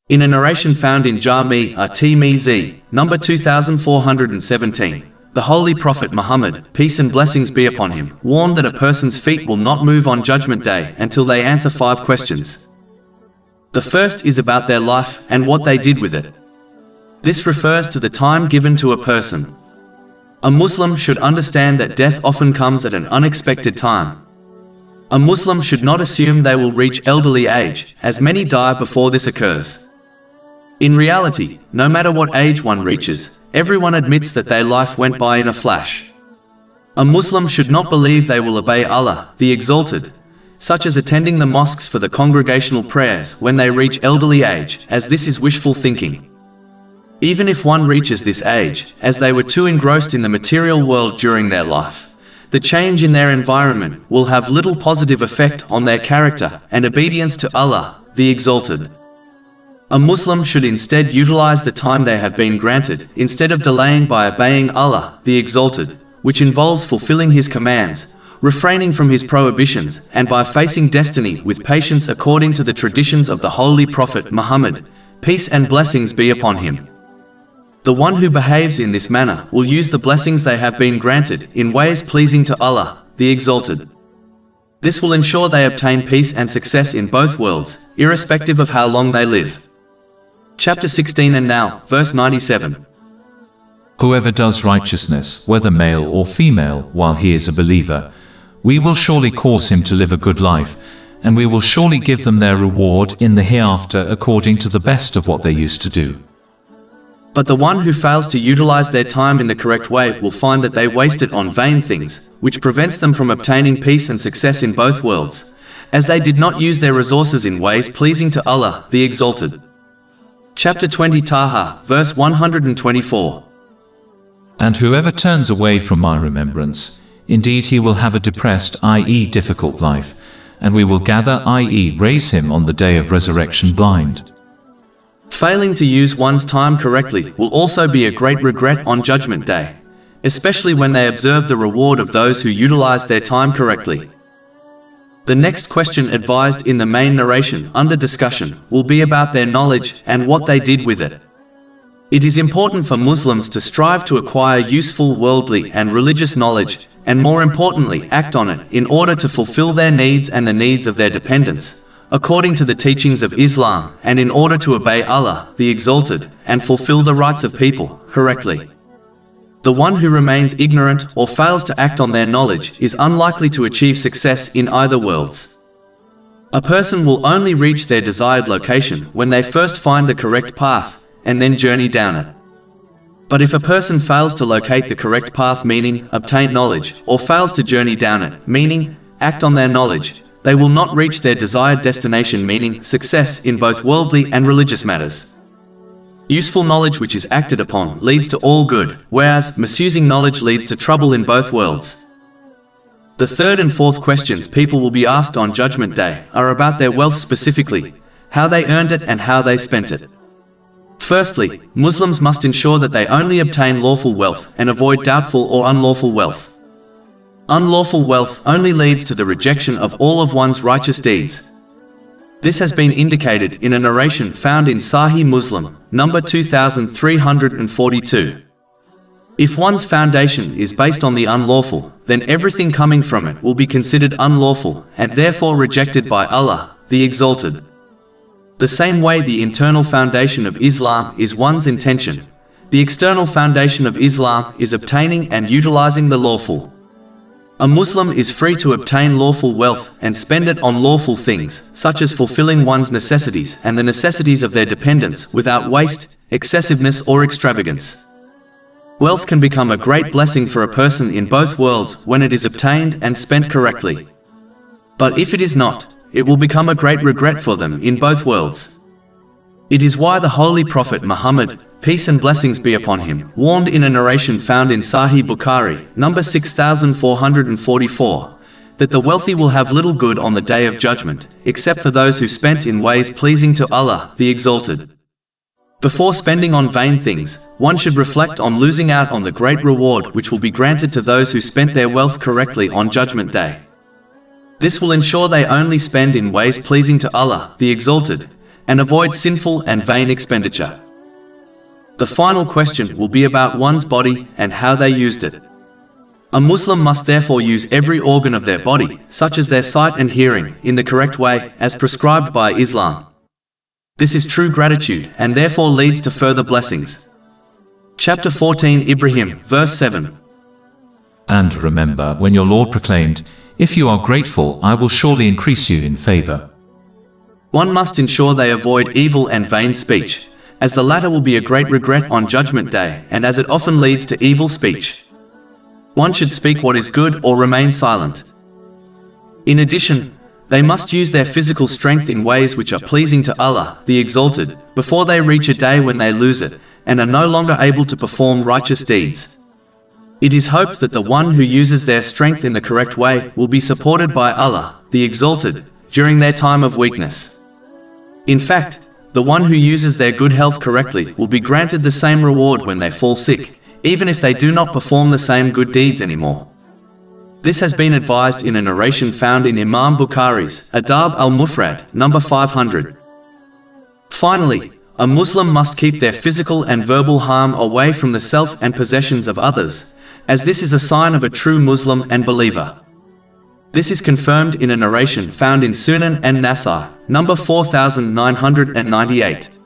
In a narration found in Jami at-Tirmidhi, number 2417, the Holy Prophet Muhammad, peace and blessings be upon him, warned that a person's feet will not move on Judgment Day until they answer 5 questions. The first is about their life and what they did with it. This refers to the time given to a person. A Muslim should understand that death often comes at an unexpected time. A Muslim should not assume they will reach elderly age, as many die before this occurs. In reality, no matter what age one reaches, everyone admits that their life went by in a flash. A Muslim should not believe they will obey Allah, the Exalted, such as attending the mosques for the congregational prayers when they reach elderly age, as this is wishful thinking. Even if one reaches this age, as they were too engrossed in the material world during their life, the change in their environment will have little positive effect on their character and obedience to Allah, the Exalted. A Muslim should instead utilize the time they have been granted, instead of delaying by obeying Allah, the Exalted, which involves fulfilling His commands, refraining from His prohibitions, and by facing destiny with patience according to the traditions of the Holy Prophet Muhammad, peace and blessings be upon him. The one who behaves in this manner will use the blessings they have been granted in ways pleasing to Allah, the Exalted. This will ensure they obtain peace and success in both worlds, irrespective of how long they live. Chapter 16 and now, verse 97. Whoever does righteousness, whether male or female, while he is a believer, we will surely cause him to live a good life, and we will surely give them their reward in the hereafter according to the best of what they used to do. But the one who fails to utilize their time in the correct way will find that they waste it on vain things, which prevents them from obtaining peace and success in both worlds, as they did not use their resources in ways pleasing to Allah, the Exalted. Chapter 20 Taha, verse 124. And whoever turns away from my remembrance, indeed he will have a depressed, i.e. difficult life, and we will gather, i.e. raise him on the day of resurrection blind. Failing to use one's time correctly will also be a great regret on Judgment Day, especially when they observe the reward of those who utilize their time correctly. The next question advised in the main narration under discussion will be about their knowledge and what they did with it. It is important for Muslims to strive to acquire useful worldly and religious knowledge, and more importantly, act on it in order to fulfill their needs and the needs of their dependents, according to the teachings of Islam, and in order to obey Allah, the Exalted, and fulfill the rights of people correctly. The one who remains ignorant or fails to act on their knowledge is unlikely to achieve success in either worlds. A person will only reach their desired location when they first find the correct path and then journey down it. But if a person fails to locate the correct path, meaning obtain knowledge, or fails to journey down it, meaning act on their knowledge, they will not reach their desired destination, meaning success in both worldly and religious matters. Useful knowledge which is acted upon leads to all good, whereas misusing knowledge leads to trouble in both worlds. The third and fourth questions people will be asked on Judgment Day are about their wealth specifically, how they earned it and how they spent it. Firstly, Muslims must ensure that they only obtain lawful wealth and avoid doubtful or unlawful wealth. Unlawful wealth only leads to the rejection of all of one's righteous deeds. This has been indicated in a narration found in Sahih Muslim, number 2342. If one's foundation is based on the unlawful, then everything coming from it will be considered unlawful and therefore rejected by Allah, the Exalted. The same way the internal foundation of Islam is one's intention, the external foundation of Islam is obtaining and utilizing the lawful. A Muslim is free to obtain lawful wealth and spend it on lawful things, such as fulfilling one's necessities and the necessities of their dependents without waste, excessiveness or extravagance. Wealth can become a great blessing for a person in both worlds when it is obtained and spent correctly. But if it is not, it will become a great regret for them in both worlds. It is why the Holy Prophet Muhammad, peace and blessings be upon him, warned in a narration found in Sahih Bukhari, number 6444, that the wealthy will have little good on the Day of Judgment, except for those who spent in ways pleasing to Allah, the Exalted. Before spending on vain things, one should reflect on losing out on the great reward which will be granted to those who spent their wealth correctly on Judgment Day. This will ensure they only spend in ways pleasing to Allah, the Exalted, and avoid sinful and vain expenditure. The final question will be about one's body and how they used it. A Muslim must therefore use every organ of their body, such as their sight and hearing, in the correct way, as prescribed by Islam. This is true gratitude, and therefore leads to further blessings. Chapter 14 Ibrahim, verse 7. And remember when your Lord proclaimed, "If you are grateful, I will surely increase you in favor." One must ensure they avoid evil and vain speech, as the latter will be a great regret on Judgment Day, and as it often leads to evil speech. One should speak what is good or remain silent. In addition, they must use their physical strength in ways which are pleasing to Allah, the Exalted, before they reach a day when they lose it, and are no longer able to perform righteous deeds. It is hoped that the one who uses their strength in the correct way will be supported by Allah, the Exalted, during their time of weakness. In fact, the one who uses their good health correctly will be granted the same reward when they fall sick, even if they do not perform the same good deeds anymore. This has been advised in a narration found in Imam Bukhari's Adab al-Mufrad, number 500. Finally, a Muslim must keep their physical and verbal harm away from the self and possessions of others, as this is a sign of a true Muslim and believer. This is confirmed in a narration found in Sunnah and Nasai, number 4998.